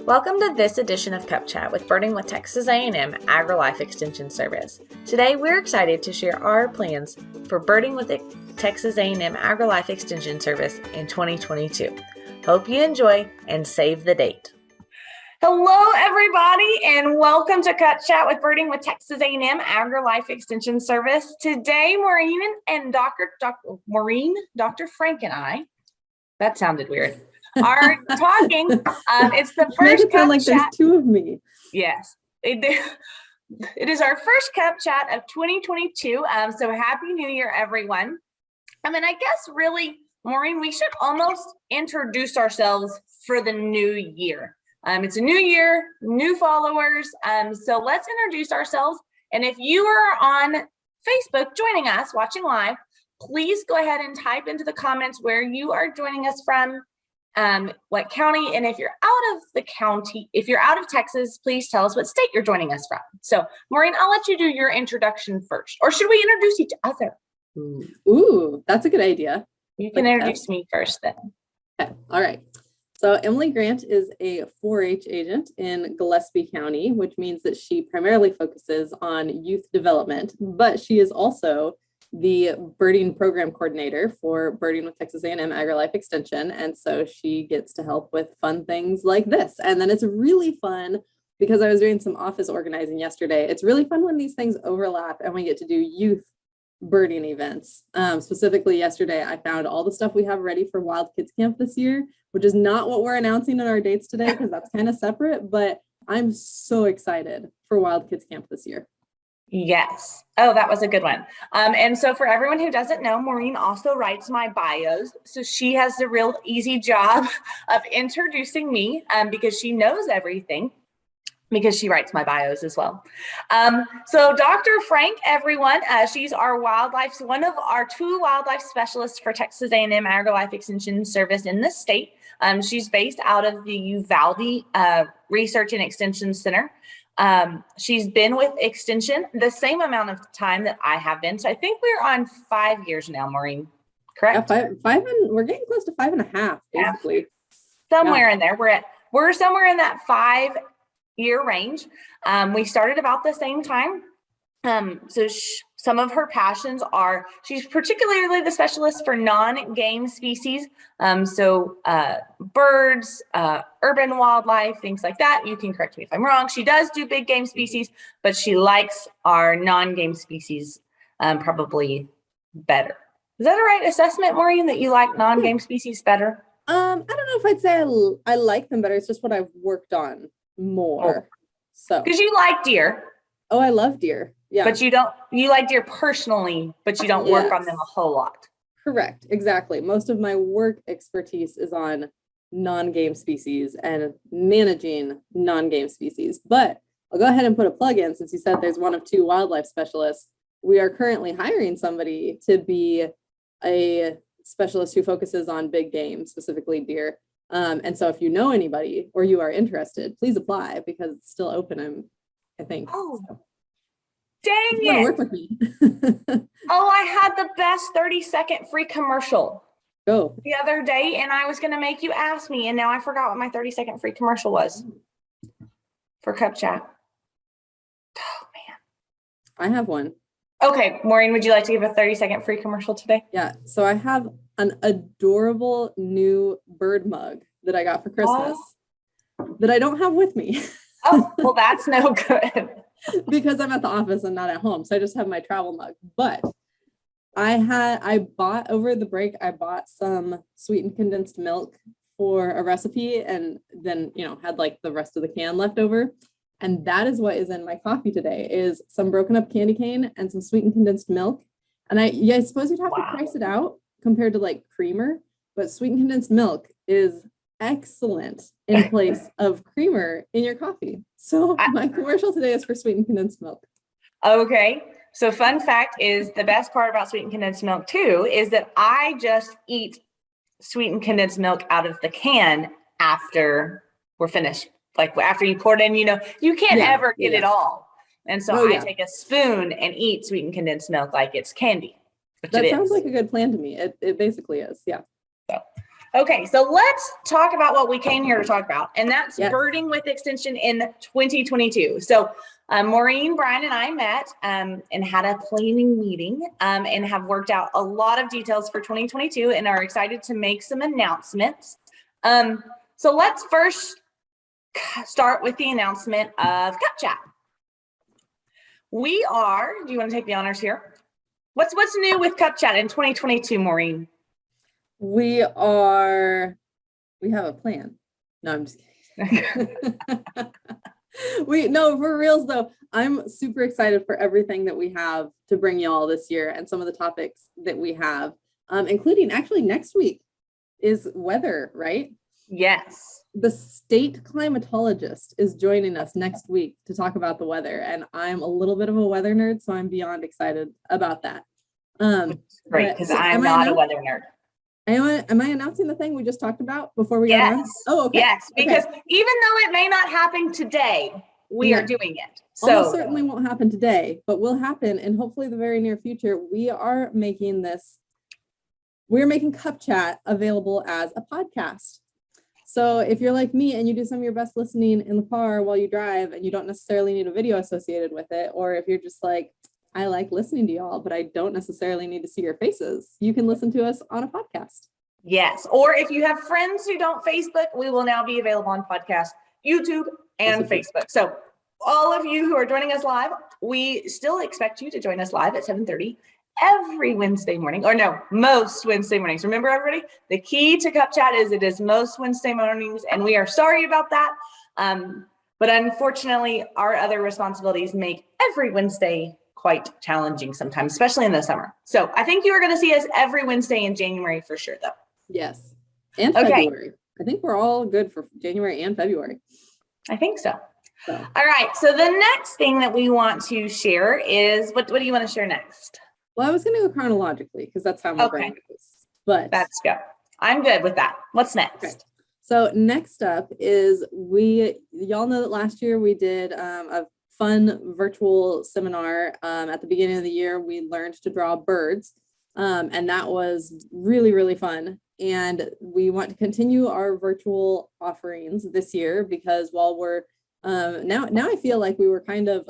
Welcome to this edition of Cup Chat with Birding with Texas A&M AgriLife Extension Service. Today we're excited to share our plans for birding with the Texas A&M AgriLife Extension Service in 2022. Hope you enjoy and save the date. Hello everybody and welcome to Cup Chat with Birding with Texas A&M AgriLife Extension Service. Today Maureen and Dr. Frank and I, that sounded weird, are talking. It's the first Make it sound like Cup Chat. there's two of me. Yes, it is our first Cup Chat of 2022. So happy New Year, everyone. I guess really, Maureen, we should almost introduce ourselves for the new year. It's a new year, new followers. So let's introduce ourselves. And if you are on Facebook joining us, watching live, please go ahead and type into the comments where you are joining us from, what county, and if you're out of the county, if you're out of Texas, please tell us what state you're joining us from. So Maureen, I'll let you do your introduction first, or should we introduce each other? Ooh, that's a good idea. You can introduce me first then. Okay. All right. So Emily Grant is a 4-H agent in Gillespie County, which means that she primarily focuses on youth development, but she is also the birding program coordinator for Birding with Texas A&M AgriLife Extension. And so she gets to help with fun things like this. And then it's really fun because I was doing some office organizing yesterday. It's really fun when these things overlap and we get to do youth birding events. Specifically yesterday, I found all the stuff we have ready for Wild Kids Camp this year, which is not what we're announcing in our dates today because that's kind of separate, but I'm so excited for Wild Kids Camp this year. Yes. Oh, that was a good one. And so for everyone who doesn't know, Maureen also writes my bios. So she has the real easy job of introducing me because she knows everything because she writes my bios as well. So Dr. Frank, everyone, she's our one of our 2 wildlife specialists for Texas A&M AgriLife Extension Service in the state. She's based out of the Uvalde Research and Extension Center. She's been with Extension the same amount of time that I have been. So I think we're on 5 years now, Maureen, correct? Yeah, five and we're getting close to 5.5, basically. Somewhere in there. We're somewhere in that 5-year range. We started about the same time. So some of her passions are, she's particularly the specialist for non-game species. So birds, urban wildlife, things like that. You can correct me if I'm wrong. She does do big game species, but she likes our non-game species probably better. Is that a right assessment, Maureen, that you like non-game species better? I don't know if I'd say I like them better. It's just what I've worked on more. So because you like deer. Oh, I love deer. Yeah. But you like deer personally, but you don't work on them a whole lot. Correct. Exactly. Most of my work expertise is on non-game species and managing non-game species. But I'll go ahead and put a plug in since you said there's one of 2 wildlife specialists. We are currently hiring somebody to be a specialist who focuses on big game, specifically deer. And so if you know anybody or you are interested, please apply because it's still open, I think. Oh. So. Dang it. Work with me. Oh, I had the best 30-second free commercial the other day, and I was going to make you ask me, and now I forgot what my 30-second free commercial was for Cup Chat. Oh, man. I have one. Okay, Maureen, would you like to give a 30-second free commercial today? Yeah, so I have an adorable new bird mug that I got for Christmas that I don't have with me. Oh, well, that's no good. Because I'm at the office and not at home. So I just have my travel mug. But I bought over the break, I bought some sweetened condensed milk for a recipe and then, had like the rest of the can left over. And that is what is in my coffee today is some broken up candy cane and some sweetened condensed milk. And I suppose you'd have to price it out compared to like creamer, but sweetened condensed milk is excellent in place of creamer in your coffee. So my commercial today is for sweetened condensed milk. Okay. So fun fact is the best part about sweetened condensed milk too, is that I just eat sweetened condensed milk out of the can after we're finished. Like after you pour it in, you can't ever get it all. And so I take a spoon and eat sweetened condensed milk like it's candy. That sounds like a good plan to me. It basically is. Yeah. So Okay, so let's talk about what we came here to talk about, and that's Yes. birding with extension in 2022. So Maureen, Brian, and I met and had a planning meeting and have worked out a lot of details for 2022 and are excited to make some announcements. So let's first start with the announcement of Cup Chat. Do you want to take the honors here? What's new with Cup Chat in 2022, Maureen? We have a plan. No, I'm just kidding. No, for reals though, I'm super excited for everything that we have to bring y'all this year and some of the topics that we have, including actually next week is weather, right? Yes. The state climatologist is joining us next week to talk about the weather, and I'm a little bit of a weather nerd, so I'm beyond excited about that. Great, because I'm not a weather nerd. Am I announcing the thing we just talked about before we got on? Oh, okay. Yes, because even though it may not happen today, we are doing it. So almost certainly won't happen today, but will happen in hopefully the very near future. We're making Cup Chat available as a podcast. So if you're like me and you do some of your best listening in the car while you drive and you don't necessarily need a video associated with it, or if you're just like, I like listening to y'all, but I don't necessarily need to see your faces, you can listen to us on a podcast. Yes. Or if you have friends who don't Facebook, we will now be available on podcast, YouTube, and Facebook. So all of you who are joining us live, we still expect you to join us live at 7:30 every Wednesday morning, or no, most Wednesday mornings. Remember, everybody, the key to Cup Chat is it is most Wednesday mornings, and we are sorry about that. But unfortunately, our other responsibilities make every Wednesday quite challenging sometimes, especially in the summer. So I think you are going to see us every Wednesday in January for sure, though. Yes. And February. I think we're all good for January and February. I think so. All right. So the next thing that we want to share is, what do you want to share next? Well, I was going to go chronologically because that's how my brain goes. But let's go. I'm good with that. What's next? Okay. So next up is y'all know that last year we did a fun virtual seminar. At the beginning of the year, we learned to draw birds. And that was really, really fun. And we want to continue our virtual offerings this year because while we're now I feel like we were kind of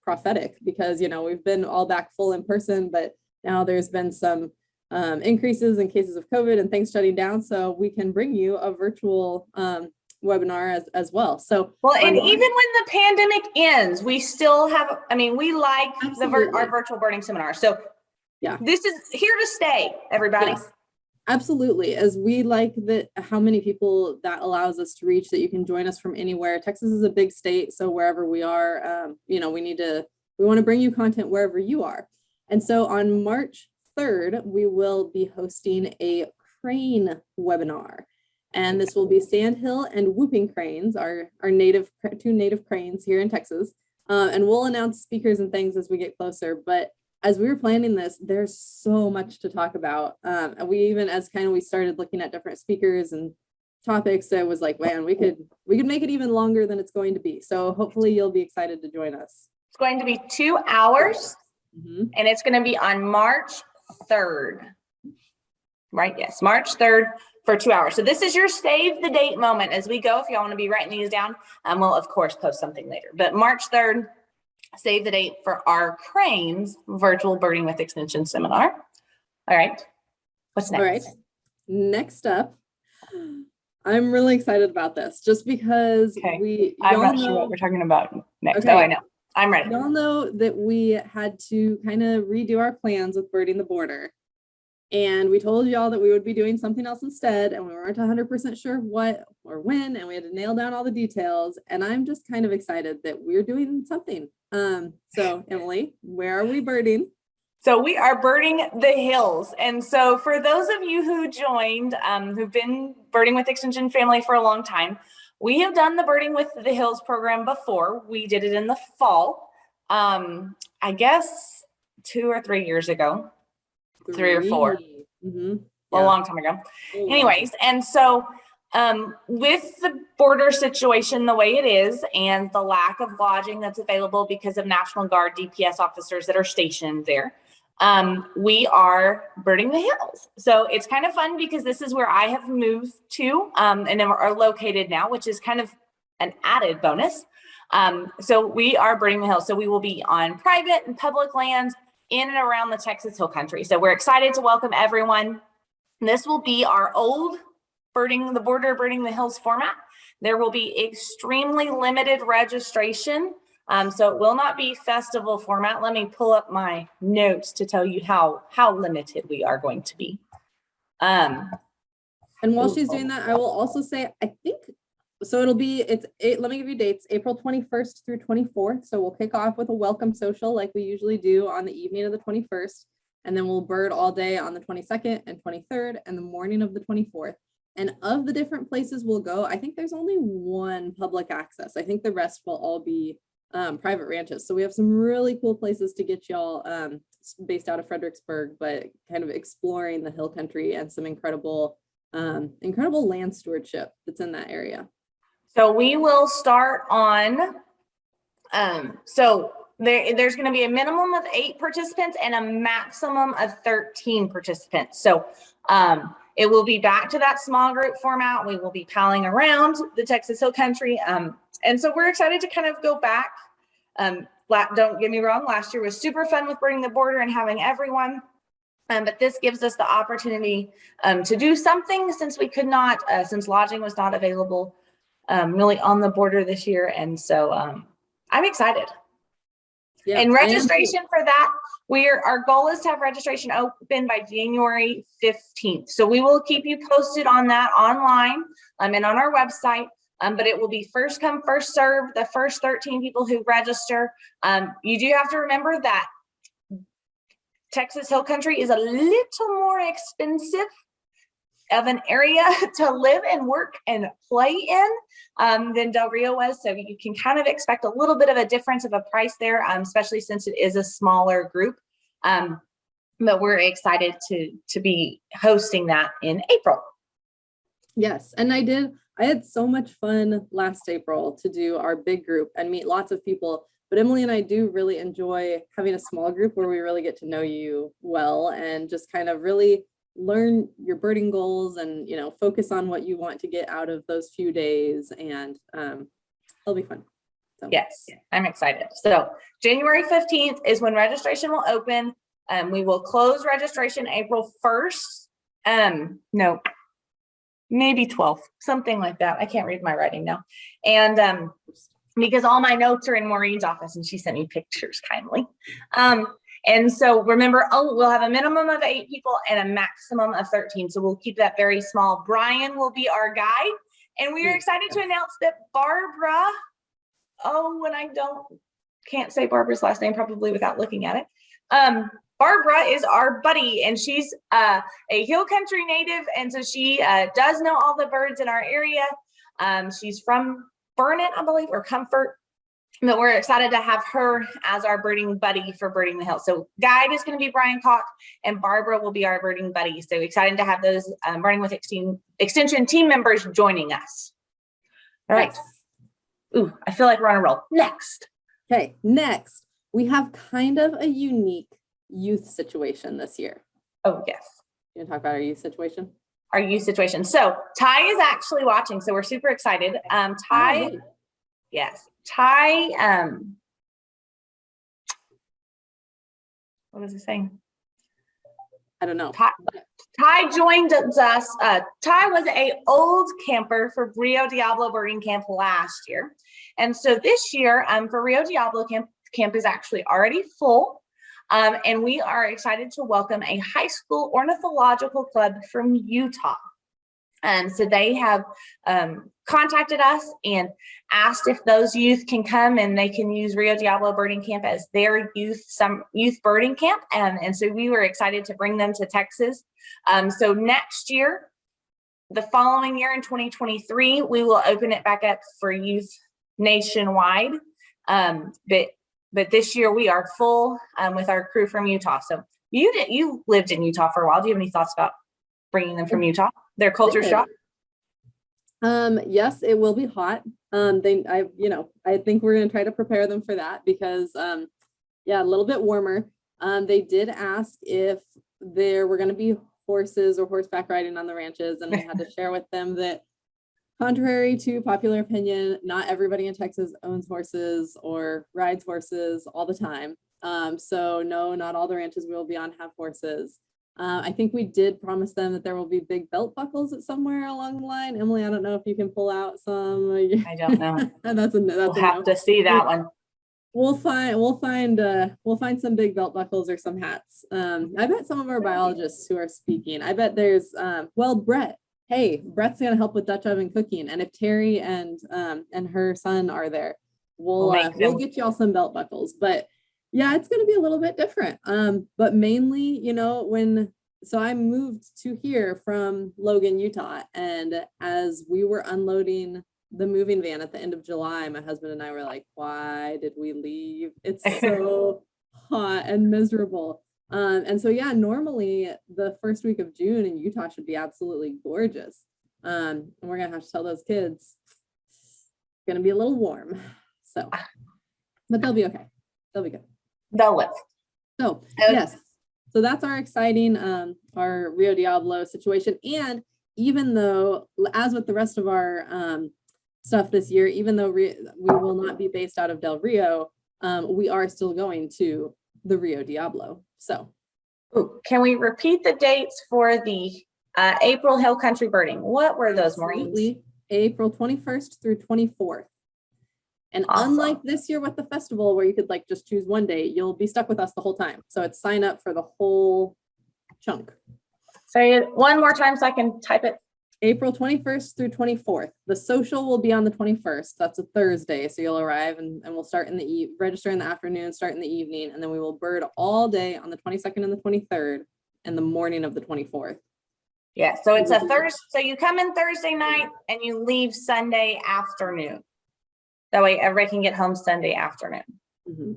prophetic because, we've been all back full in person, but now there's been some increases in cases of COVID and things shutting down. So we can bring you a virtual webinar as well. So and even when the pandemic ends, we still have, we like our virtual birding seminar. So yeah, this is here to stay, everybody. Yes, absolutely. As we like how many people that allows us to reach, that you can join us from anywhere. Texas is a big state, so wherever we are, we want to bring you content wherever you are. And so on March 3rd, we will be hosting a crane webinar. And this will be sandhill and whooping cranes, our two native cranes here in Texas. And we'll announce speakers and things as we get closer. But as we were planning this, there's so much to talk about. And we even, as we started looking at different speakers and topics, it was like, man, we could make it even longer than it's going to be. So hopefully you'll be excited to join us. It's going to be 2 hours, and it's going to be on March 3rd. Right? Yes, March 3rd for 2 hours. So this is your save the date moment as we go. If y'all want to be writing these down, we'll of course post something later. But March 3rd, save the date for our Cranes virtual birding with extension seminar. All right. What's next? All right. Next up, I'm really excited about this just because I'm not sure what we're talking about next. Okay. Oh, I know. I'm ready. Y'all know that we had to kind of redo our plans with birding the border. And we told y'all that we would be doing something else instead, and we weren't 100% sure what or when, and we had to nail down all the details. And I'm just kind of excited that we're doing something. So Emily, where are we birding? So we are birding the hills. And so for those of you who joined, who've been birding with Extension Family for a long time, we have done the Birding with the Hills program before. We did it in the fall, I guess 2 or 3 years ago. 3 or 4, a long time ago. Anyways, and so with the border situation the way it is and the lack of lodging that's available because of National Guard DPS officers that are stationed there, we are birding the hills. So it's kind of fun because this is where I have moved to, and then we're located now, which is kind of an added bonus. So we are birding the hills. So we will be on private and public lands in and around the Texas Hill Country. So we're excited to welcome everyone. This will be our old birding the hills format. There will be extremely limited registration. So it will not be festival format. Let me pull up my notes to tell you how limited we are going to be. And while she's doing that, I will also say, I think, so let me give you dates, April 21st through 24th. So we'll kick off with a welcome social like we usually do on the evening of the 21st. And then we'll bird all day on the 22nd and 23rd and the morning of the 24th. And of the different places we'll go, I think there's only one public access. I think the rest will all be private ranches. So we have some really cool places to get y'all based out of Fredericksburg, but kind of exploring the hill country and some incredible land stewardship that's in that area. So we will start on, there's going to be a minimum of 8 participants and a maximum of 13 participants. So it will be back to that small group format. We will be palling around the Texas Hill Country. And so we're excited to kind of go back. Don't get me wrong, last year was super fun with Birding the Border and having everyone. But this gives us the opportunity to do something since we could not, since lodging was not available really on the border this year. And so I'm excited. Yeah, and registration for that, our goal is to have registration open by January 15th. So we will keep you posted on that online and on our website. But it will be first come, first serve. The first 13 people who register. You do have to remember that Texas Hill Country is a little more expensive of an area to live and work and play in than Del Rio was. So you can kind of expect a little bit of a difference of a price there, especially since it is a smaller group. But we're excited to be hosting that in April. Yes, and I had so much fun last April to do our big group and meet lots of people. But Emily and I do really enjoy having a small group where we really get to know you well and just kind of really learn your birding goals and, focus on what you want to get out of those few days. And it'll be fun. So. Yes, I'm excited. So January 15th is when registration will open. We will close registration April 1st. No, maybe 12th, something like that. I can't read my writing now. And because all my notes are in Maureen's office and she sent me pictures kindly. And so remember, we'll have a minimum of 8 people and a maximum of 13. So we'll keep that very small. Brian will be our guide. And we are excited to announce that Barbara, can't say Barbara's last name probably without looking at it. Barbara is our buddy, and she's a hill country native. And so she does know all the birds in our area. She's from Burnet, I believe, or Comfort. But we're excited to have her as our birding buddy for Birding the Hill. So guide is going to be Brian Koch, and Barbara will be our birding buddy. So excited to have those Birding with Extension team members joining us. All right. Ooh, I feel like we're on a roll. Next. Okay, next. We have kind of a unique youth situation this year. Oh, yes. You want to talk about our youth situation? Our youth situation. So Ty is actually watching, so we're super excited. Ty, yes. Ty, what was he saying? I don't know. Ty joined us. Ty was an old camper for Rio Diablo Birding Camp last year. And so this year for Rio Diablo Camp is actually already full. And we are excited to welcome a high school ornithological club from Utah. So they have contacted us and asked if those youth can come and they can use Rio Diablo Birding Camp as their youth birding camp. And so we were excited to bring them to Texas. So next year, the following year in 2023, we will open it back up for youth nationwide. But this year we are full with our crew from Utah. So you lived in Utah for a while. Do you have any thoughts about bringing them from Utah? Their culture shock? Yes, it will be hot. I think we're going to try to prepare them for that because, a little bit warmer. They did ask if there were going to be horses or horseback riding on the ranches, and we had to share with them that, contrary to popular opinion, not everybody in Texas owns horses or rides horses all the time. So no, not all the ranches we will be on have horses. I think we did promise them that there will be big belt buckles at somewhere along the line. Emily, I don't know if you can pull out some. I don't know. That's We'll have to see that one. We'll find some big belt buckles or some hats. I bet some of our biologists who are speaking, I bet there's Brett. Hey, Brett's gonna help with Dutch oven cooking, and if Terry and her son are there, we'll get y'all some belt buckles. But yeah, it's gonna be a little bit different. But mainly, so I moved to here from Logan, Utah, and as we were unloading the moving van at the end of July, my husband and I were like, why did we leave? It's so hot and miserable. And so, yeah, normally the first week of June in Utah should be absolutely gorgeous. And we're going to have to tell those kids it's going to be a little warm. So, but they'll be okay. They'll be good. They'll live. So, yes. So that's our exciting, our Rio Diablo situation. And even though, as with the rest of our stuff this year, even though we will not be based out of Del Rio, we are still going to the Rio Diablo. So, can we repeat the dates for the April Hill Country Birding? What were those, Maureen? April 21st through 24th. And awesome. Unlike this year with the festival, where you could just choose one day, you'll be stuck with us the whole time. So it's sign up for the whole chunk. Say it one more time so I can type it. April 21st through 24th. The social will be on the 21st. That's a Thursday. So you'll arrive and we'll start register in the afternoon, start in the evening, and then we will bird all day on the 22nd and the 23rd and the morning of the 24th. Yeah. So it's a Thursday. So you come in Thursday night and you leave Sunday afternoon. That way everybody can get home Sunday afternoon. Mm-hmm.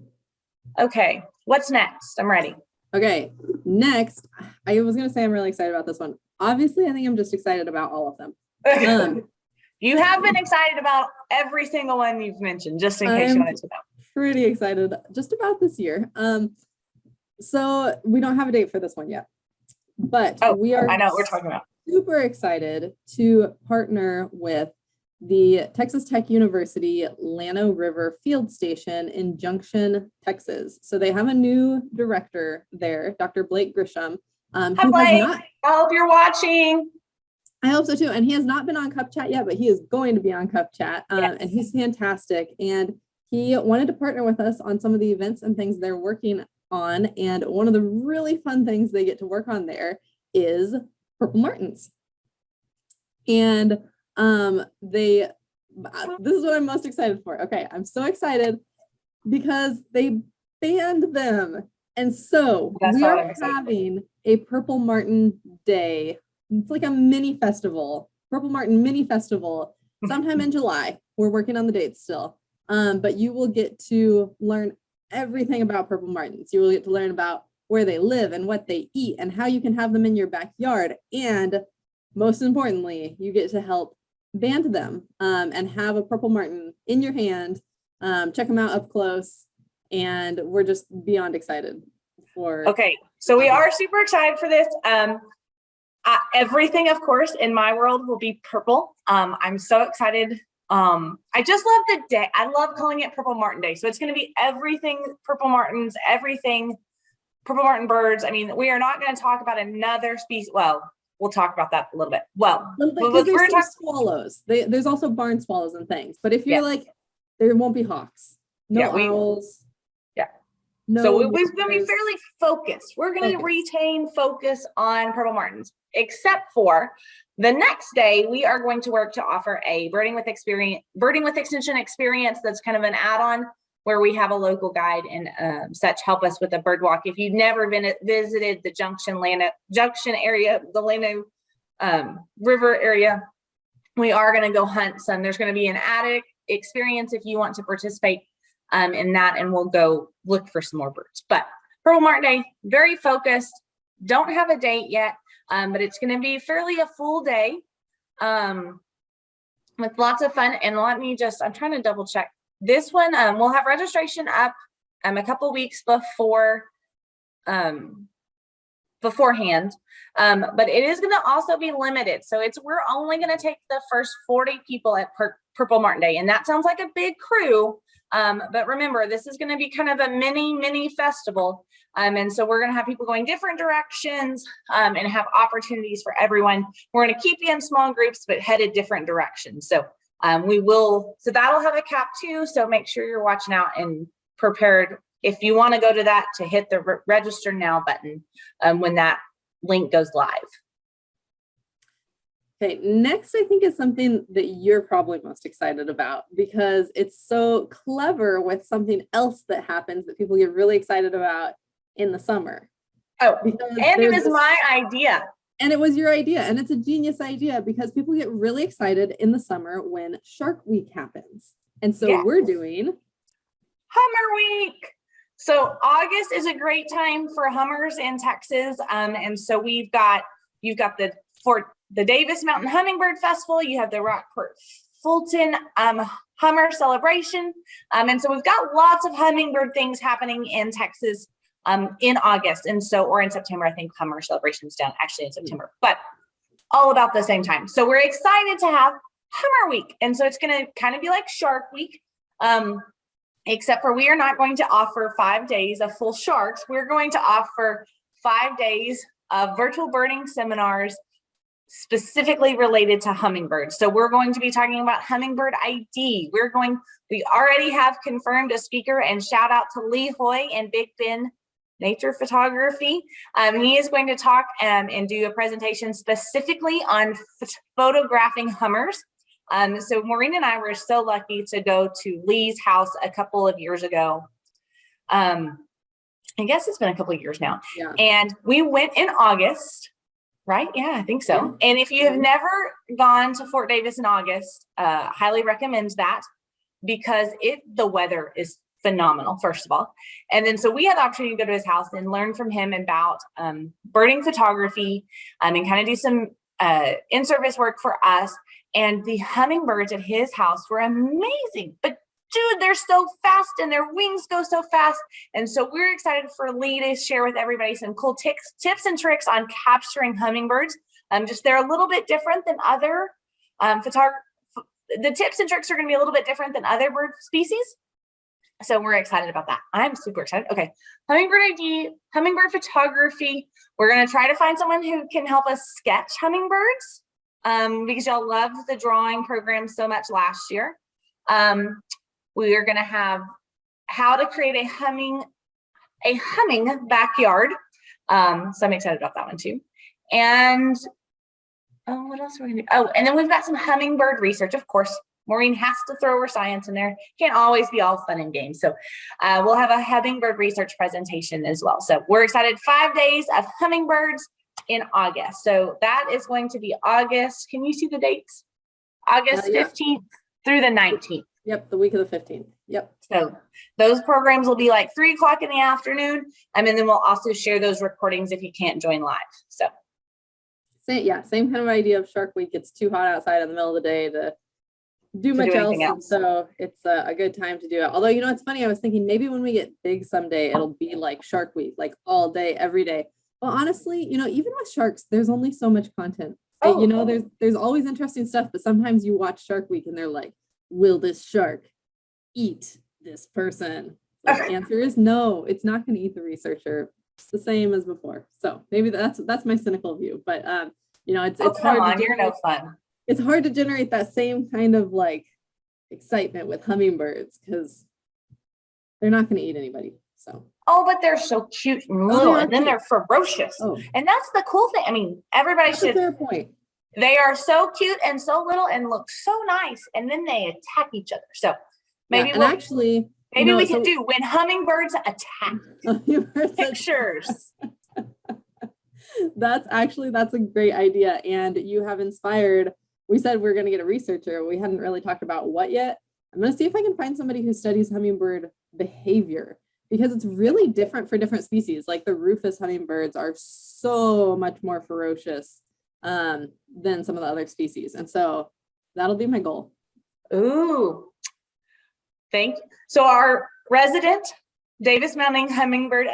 Okay. What's next? I'm ready. Okay. Next, I was going to say I'm really excited about this one. Obviously, I think I'm just excited about all of them. You have been excited about every single one you've mentioned, just in case you wanted to know. Pretty excited just about this year. So we don't have a date for this one yet, but we are. I know what we're talking about. Super excited to partner with the Texas Tech University Llano River Field Station in Junction, Texas. So they have a new director there, Dr. Blake Grisham. Hi, Blake. I hope you're watching. I hope so too. And he has not been on Cup Chat yet, but he is going to be on Cup Chat. Yes. And he's fantastic. And he wanted to partner with us on some of the events and things they're working on. And one of the really fun things they get to work on there is purple martins. And this is what I'm most excited for. Okay, I'm so excited because they banned them. And so we are having a Purple Martin Day. It's like a mini festival, Purple Martin mini festival, sometime in July. We're working on the dates still. But you will get to learn everything about Purple Martins. You will get to learn about where they live and what they eat and how you can have them in your backyard. And most importantly, you get to help band them and have a Purple Martin in your hand. Check them out up close. And we're just beyond excited for. Okay, so we are super excited for this. Everything, of course, in my world will be purple. I'm so excited. I just love the day. I love calling it Purple Martin Day. So it's going to be everything Purple Martins, everything Purple Martin birds. I mean, we are not going to talk about another species. Well, we'll talk about that a little bit. Because there's some swallows. There's also barn swallows and things. But if you're there won't be hawks. No owls. No, so we're going to be fairly focused. We're going to retain focus on Purple Martins, except for the next day, we are going to work to offer a birding with extension experience. That's kind of an add-on where we have a local guide and such help us with a bird walk. If you've never visited the Junction area, the Llano River area, we are going to go hunt some. There's going to be an added experience if you want to participate in that, and we'll go look for some more birds. But Purple Martin Day, very focused. Don't have a date yet, but it's going to be fairly a full day with lots of fun. And I'm trying to double check this one. We'll have registration up a couple weeks before beforehand, but it is going to also be limited. So we're only going to take the first 40 people at Purple Martin Day, and that sounds like a big crew. But remember, this is going to be kind of a mini festival. And so we're going to have people going different directions and have opportunities for everyone. We're going to keep you in small groups, but headed different directions. So so that'll have a cap too. So make sure you're watching out and prepared if you want to go to that, to hit the register now button when that link goes live. Okay, next I think is something that you're probably most excited about because it's so clever with something else that happens that people get really excited about in the summer. Oh, and it was my idea. And it was your idea, and it's a genius idea because people get really excited in the summer when Shark Week happens. And so we're doing Hummer Week. So August is a great time for hummers in Texas. And so you've got the Davis Mountain Hummingbird Festival, you have the Rockport Fulton Hummer Celebration. And so we've got lots of hummingbird things happening in Texas in August. And so, or in September, I think Hummer Celebration's down actually in September, but all about the same time. So we're excited to have Hummer Week. And so it's going to kind of be like Shark Week, except for we are not going to offer 5 days of full sharks. We're going to offer 5 days of virtual birding seminars specifically related to hummingbirds. So we're going to be talking about hummingbird ID. We already have confirmed a speaker, and shout out to Lee Hoy and Big Ben Nature Photography. He is going to talk and do a presentation specifically on photographing hummers. So Maureen and I were so lucky to go to Lee's house a couple of years ago. I guess it's been a couple of years now. Yeah. And we went in August, right? Yeah, I think so. Yeah. And if you have never gone to Fort Davis in August, highly recommend that because the weather is phenomenal, first of all. And then so we had the opportunity to go to his house and learn from him about birding photography and kind of do some in-service work for us. And the hummingbirds at his house were amazing. But dude, they're so fast and their wings go so fast. And so we're excited for Lee to share with everybody some cool tips and tricks on capturing hummingbirds. Just they're a little bit different than other the tips and tricks are going to be a little bit different than other bird species. So we're excited about that. I'm super excited. Okay, hummingbird ID, hummingbird photography. We're going to try to find someone who can help us sketch hummingbirds because y'all loved the drawing program so much last year. We are going to have how to create a humming backyard. So I'm excited about that one too. And what else are we going to do? Oh, and then we've got some hummingbird research, of course. Maureen has to throw her science in there. Can't always be all fun and games. So we'll have a hummingbird research presentation as well. So we're excited. 5 days of hummingbirds in August. So that is going to be August. Can you see the dates? August 15th through the 19th. Yep, the week of the 15th. Yep. So those programs will be like 3 o'clock in the afternoon. And then we'll also share those recordings if you can't join live. So same kind of idea of Shark Week. It's too hot outside in the middle of the day to do much else. So it's a good time to do it. Although, you know, it's funny. I was thinking maybe when we get big someday, it'll be like Shark Week, like all day, every day. Well, honestly, you know, even with sharks, there's only so much content. You know, there's always interesting stuff, but sometimes you watch Shark Week and they're like, will this shark eat this person? The answer is no, it's not going to eat the researcher. It's the same as before. So maybe that's my cynical view, but you know, it's hard. You're no fun. It's hard to generate that same kind of like excitement with hummingbirds because they're not going to eat anybody. So. Oh, but they're so cute and little, and then they're ferocious. And that's the cool thing. I mean, everybody should. Fair point. They are so cute and so little and look so nice, and then they attack each other. So maybe we can do when hummingbirds attack. Pictures. That's a great idea, and you have inspired. We said we're going to get a researcher. We hadn't really talked about what yet. I'm going to see if I can find somebody who studies hummingbird behavior because it's really different for different species. Like the rufous hummingbirds are so much more ferocious than some of the other species. And so that'll be my goal. Ooh, thank you. So our resident Davis Mounting Hummingbird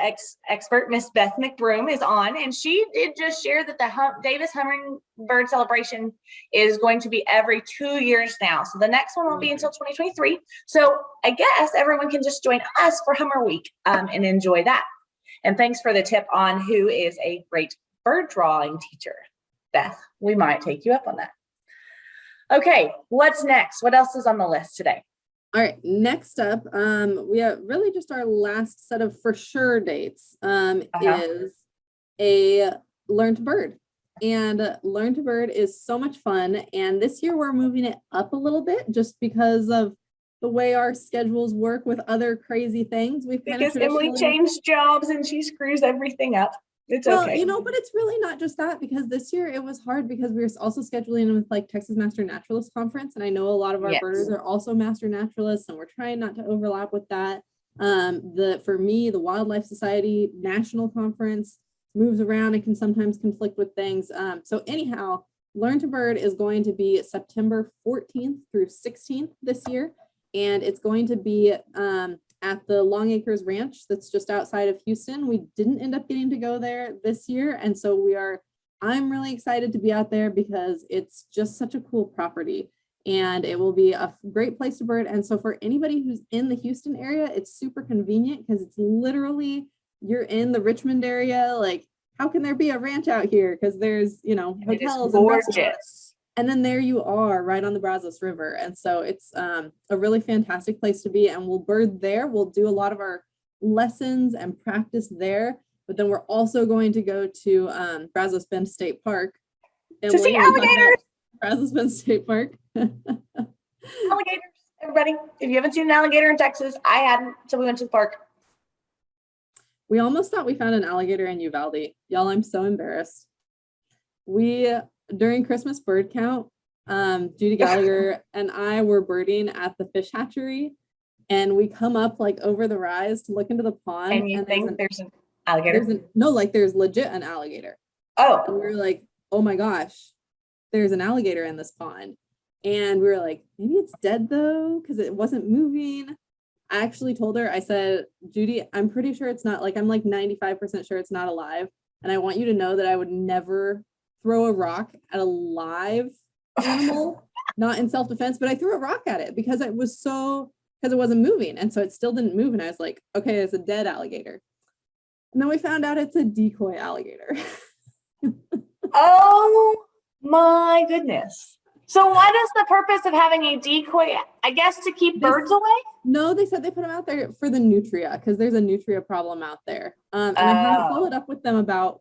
expert, Miss Beth McBroom, is on, and she did just share that the Davis Hummingbird celebration is going to be every 2 years now. So the next one won't be until 2023. So I guess everyone can just join us for Hummer Week and enjoy that. And thanks for the tip on who is a great bird drawing teacher, Beth. We might take you up on that. Okay, what's next? What else is on the list today? All right, next up, we have really just our last set of for sure dates is a Learn to Bird. And Learn to Bird is so much fun. And this year we're moving it up a little bit just because of the way our schedules work with other crazy things. Because Emily changed jobs and she screws everything up. It's okay. But it's really not just that, because this year it was hard because we were also scheduling with like Texas Master Naturalist Conference. And I know a lot of our birders are also Master Naturalists, and we're trying not to overlap with that. For me, the Wildlife Society National Conference moves around and can sometimes conflict with things. So anyhow, Learn to Bird is going to be September 14th through 16th this year. And it's going to be at the Long Acres Ranch that's just outside of Houston. We didn't end up getting to go there this year. And so I'm really excited to be out there because it's just such a cool property and it will be a great place to bird. And so for anybody who's in the Houston area, it's super convenient because it's literally, you're in the Richmond area. Like, how can there be a ranch out here? Because there's, hotels and restaurants. And then there you are right on the Brazos River. And so it's a really fantastic place to be. And we'll bird there. We'll do a lot of our lessons and practice there. But then we're also going to go to Brazos Bend State Park. To see alligators. Brazos Bend State Park. Alligators, everybody. If you haven't seen an alligator in Texas, I hadn't, so we went to the park. We almost thought we found an alligator in Uvalde. Y'all, I'm so embarrassed. During Christmas bird count, Judy Gallagher and I were birding at the fish hatchery, and we come up like over the rise to look into the pond. And you think there's an alligator? There's legit an alligator. Oh. And we were like, oh my gosh, there's an alligator in this pond. And we were like, maybe it's dead though, because it wasn't moving. I actually told her, I said, Judy, I'm pretty sure it's not, I'm like 95% sure it's not alive. And I want you to know that I would never throw a rock at a live animal, not in self-defense, but I threw a rock at it because it wasn't moving. And so it still didn't move. And I was like, okay, it's a dead alligator. And then we found out it's a decoy alligator. Oh my goodness. So what is the purpose of having a decoy? I guess to keep birds away? No, they said they put them out there for the nutria because there's a nutria problem out there. And I haven't followed up with them about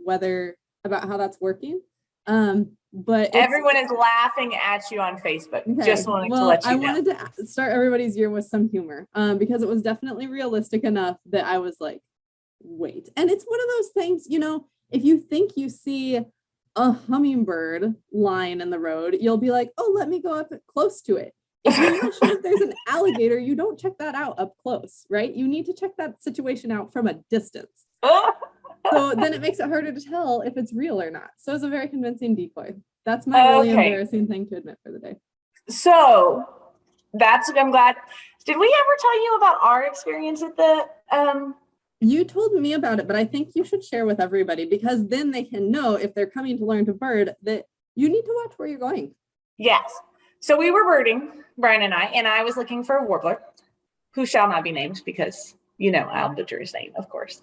how that's working. But everyone is laughing at you on Facebook. Okay. Just wanting to let you know. I wanted to start everybody's year with some humor because it was definitely realistic enough that I was like, wait. And it's one of those things, if you think you see a hummingbird lying in the road, you'll be like, oh, let me go up close to it. If you're not sure if there's an alligator, you don't check that out up close, right? You need to check that situation out from a distance. So then it makes it harder to tell if it's real or not. So it's a very convincing decoy. That's my really embarrassing thing to admit for the day. So I'm glad. Did we ever tell you about our experience at the, You told me about it, but I think you should share with everybody because then they can know if they're coming to learn to bird that you need to watch where you're going. Yes. So we were birding, Brian and I was looking for a warbler who shall not be named because, I'll butcher his name, of course.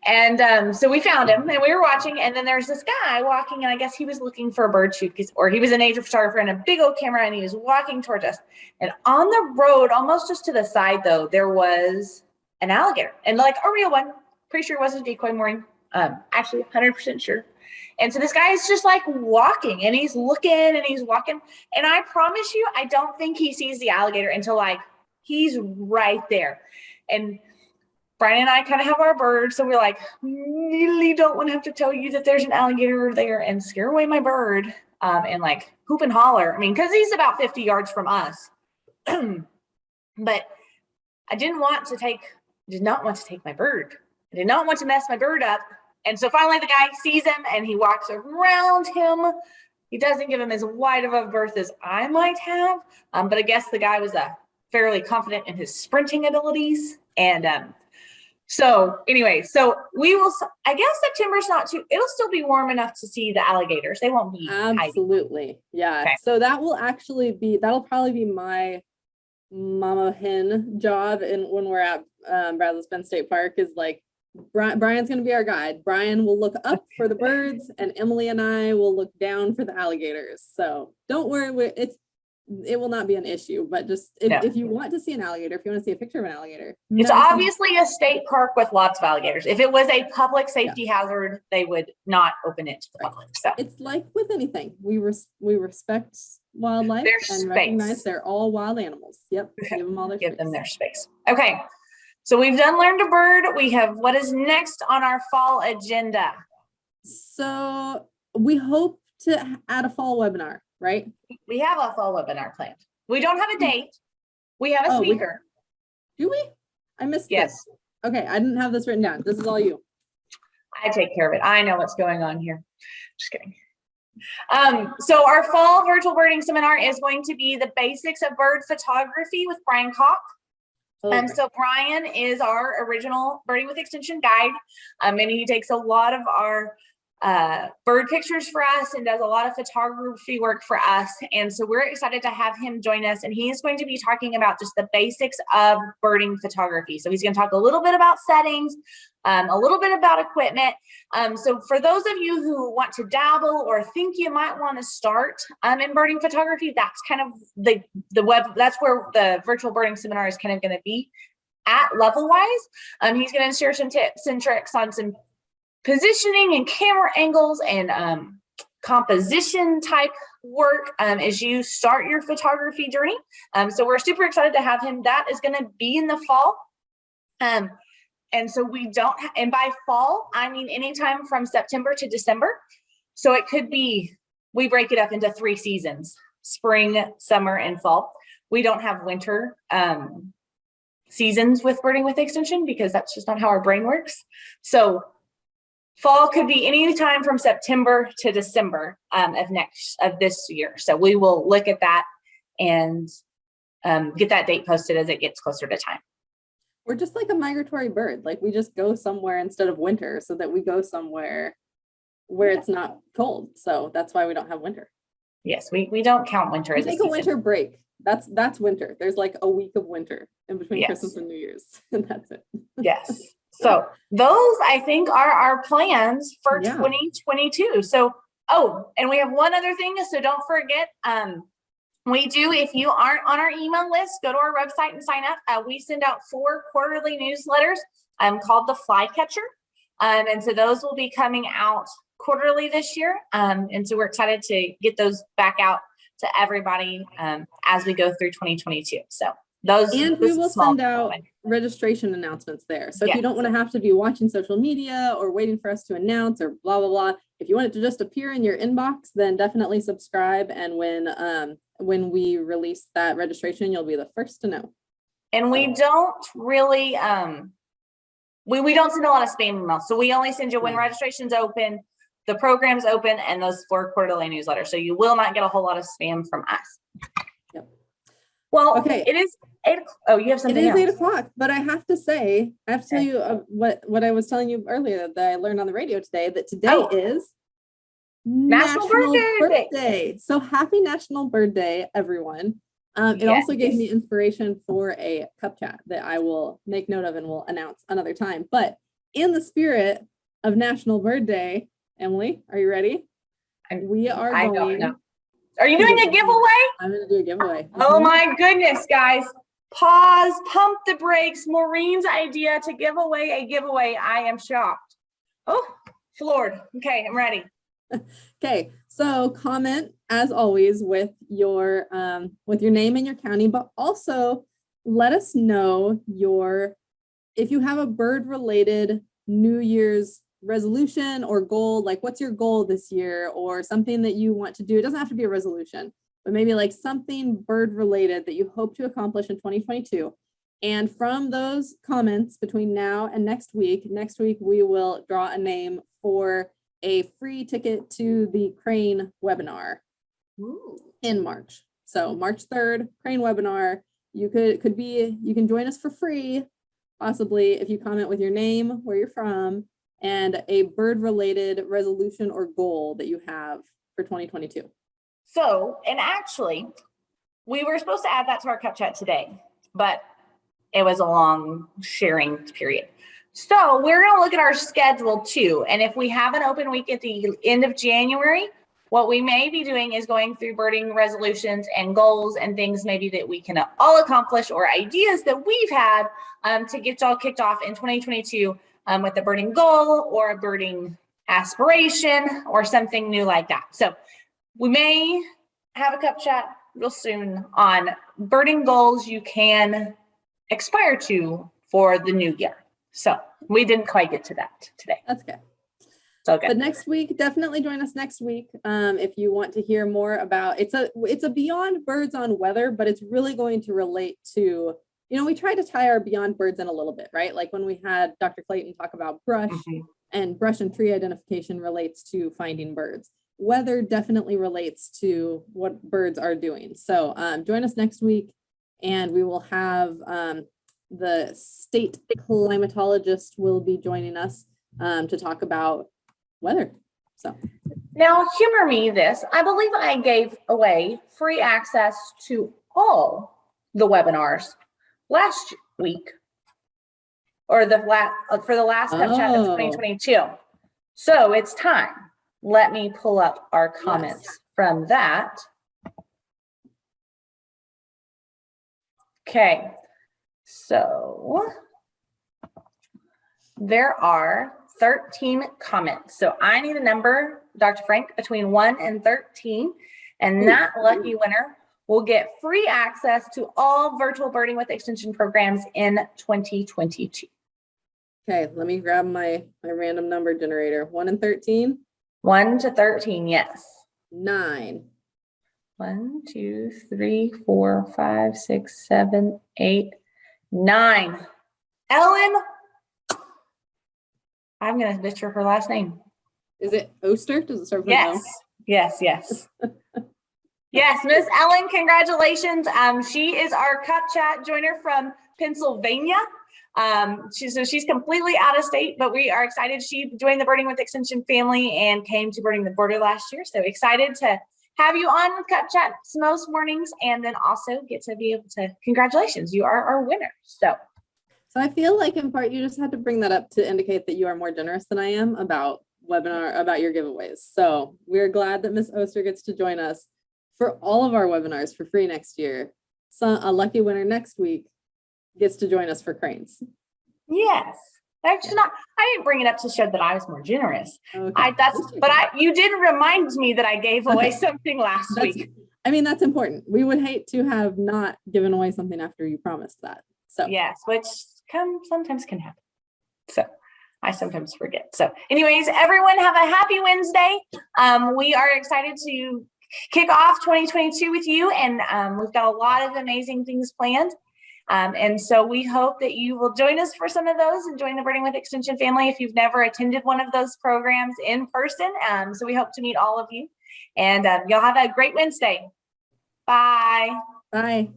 And so we found him and we were watching, and then there's this guy walking, and I guess he was looking for a bird shoot or he was a nature photographer and a big old camera, and he was walking towards us. And on the road, almost just to the side though, there was an alligator, and like a real one. Pretty sure it wasn't a decoy, Maureen. Actually 100% sure. And so this guy is just like walking, and he's looking and he's walking. And I promise you, I don't think he sees the alligator until like he's right there. And Brian and I kind of have our bird, so we're like, really don't want to have to tell you that there's an alligator there and scare away my bird and like hoop and holler. I mean, because he's about 50 yards from us. But I did not want to take my bird. I did not want to mess my bird up. And so finally the guy sees him and he walks around him. He doesn't give him as wide of a berth as I might have. But I guess the guy was fairly confident in his sprinting abilities. And So anyway, so we will, I guess September's not too, it'll still be warm enough to see the alligators. They won't be hiding. Absolutely. Yeah. Okay. So that'll probably be my mama hen job. And when we're at Brazos Bend State Park is like, Brian's going to be our guide. Brian will look up for the birds and Emily and I will look down for the alligators. So don't worry. It will not be an issue, but just if you want to see an alligator, if you want to see a picture of an alligator. It's obviously a state park with lots of alligators. If it was a public safety hazard, they would not open it to the public. So it's like with anything. We respect wildlife and recognize they're all wild animals. Yep. Okay. Give them all their space. Okay. So we've done Learn to Bird. We have, what is next on our fall agenda? So we hope to add a fall webinar, right? We have a fall webinar planned. We don't have a date. We have a speaker. Do we? I missed Yes. this. Okay, I didn't have this written down. This is all you. I take care of it. I know what's going on here. Just kidding. So our fall virtual birding seminar is going to be the basics of bird photography with Brian Koch. Okay. So Brian is our original Birding with Extension guide, and he takes a lot of our bird pictures for us and does a lot of photography work for us. And so we're excited to have him join us, and he's going to be talking about just the basics of birding photography. So he's going to talk a little bit about settings, a little bit about equipment. So for those of you who want to dabble or think you might want to start in birding photography, that's kind of the web, that's where the virtual birding seminar is kind of going to be at level wise. He's going to share some tips and tricks on some positioning and camera angles and composition type work as you start your photography journey. So we're super excited to have him. That is going to be in the fall. And so and by fall, I mean anytime from September to December. So it could be, we break it up into 3 seasons: spring, summer, and fall. We don't have winter seasons with Birding with Extension because that's just not how our brain works. So fall could be any time from September to December of this year. So we will look at that and get that date posted as it gets closer to time. We're just like a migratory bird. Like we just go somewhere instead of winter so that we go somewhere where it's not cold. So that's why we don't have winter. Yes, we don't count winter as a season. Take a winter break. That's winter. There's like a week of winter in between Christmas and New Year's, and that's it. Yes. So those, I think, are our plans for 2022. So, and we have one other thing. So don't forget, if you aren't on our email list, go to our website and sign up. We send out 4 quarterly newsletters called the Flycatcher. And so those will be coming out quarterly this year. And so we're excited to get those back out to everybody as we go through 2022. So we will send out registration announcements there. So if you don't want to have to be watching social media or waiting for us to announce or blah, blah, blah, if you want it to just appear in your inbox, then definitely subscribe. And when we release that registration, you'll be the first to know. And we don't really, we don't send a lot of spam emails. So we only send you when registration's open, the program's open, and those 4 quarterly newsletters. So you will not get a whole lot of spam from us. Yep. Well, okay. It is 8 o'clock. Oh, you have something else. It is 8 o'clock, but I have to tell you what I was telling you earlier that I learned on the radio today, that today is National Bird Day. So happy National Bird Day, everyone. It also gave me inspiration for a cup chat that I will make note of and will announce another time. But in the spirit of National Bird Day, Emily, are you ready? We are going. Don't know. Are you doing a giveaway? I'm going to do a giveaway. Oh my goodness, guys. Pause, pump the brakes. Maureen's idea to give away a giveaway. I am shocked. Oh, floored. Okay, I'm ready. Okay, so comment as always with your name and your county, but also let us know if you have a bird related New Year's resolution or goal, like what's your goal this year or something that you want to do. It doesn't have to be a resolution, but maybe like something bird related that you hope to accomplish in 2022. And from those comments between now and next week we will draw a name for a free ticket to the Crane webinar in March. So March 3rd, Crane webinar. You can join us for free, possibly if you comment with your name, where you're from, and a bird-related resolution or goal that you have for 2022. So, and actually, we were supposed to add that to our cup chat today, but it was a long sharing period. So we're going to look at our schedule too. And if we have an open week at the end of January, what we may be doing is going through birding resolutions and goals and things maybe that we can all accomplish, or ideas that we've had to get y'all kicked off in 2022 with a birding goal or a birding aspiration or something new like that. So we may have a cup chat real soon on birding goals you can aspire to for the new year. So we didn't quite get to that today. That's good. So good. But next week, definitely join us next week if you want to hear more about it's a beyond birds on weather, but it's really going to relate to, we try to tie our beyond birds in a little bit, right? Like when we had Dr. Clayton talk about brush, and brush and tree identification relates to finding birds. Weather definitely relates to what birds are doing. So join us next week, and we will have the state climatologist will be joining us to talk about weather. So now humor me this. I believe I gave away free access to all the webinars last week, or for the last cup chat of 2022. So it's time. Let me pull up our comments from that. Okay. So there are 13 comments. So I need a number, Dr. Frank, between 1 and 13. And that lucky winner will get free access to all virtual birding with extension programs in 2022. Okay, let me grab my random number generator. 1 and 13? 1 to 13, yes. 9. 1, 2, 3, 4, 5, 6, 7, 8, 9. Ellen, I'm going to butcher her last name. Is it Oster? Does it start with yes. O? Yes, yes. Yes, Miss Ellen, congratulations. She is our cup chat joiner from Pennsylvania. She's completely out of state, but we are excited. She joined the Birding with Extension family and came to Birding the Border last year. So excited to have you on Cup Chat most mornings, and then also get to be able to, congratulations, you are our winner. So I feel like in part you just had to bring that up to indicate that you are more generous than I am about your giveaways. So we're glad that Miss Oster gets to join us for all of our webinars for free next year. So a lucky winner next week gets to join us for cranes. Yes. That's not, I didn't bring it up to show that I was more generous. Okay. You did remind me that I gave away something last week. I mean, that's important. We would hate to have not given away something after you promised that. So yes, which sometimes can happen. So I sometimes forget. So anyways, everyone have a happy Wednesday. We are excited to kick off 2022 with you, and we've got a lot of amazing things planned. And so we hope that you will join us for some of those and join the Birding with Extension family if you've never attended one of those programs in person. So we hope to meet all of you, and y'all have a great Wednesday. Bye. Bye.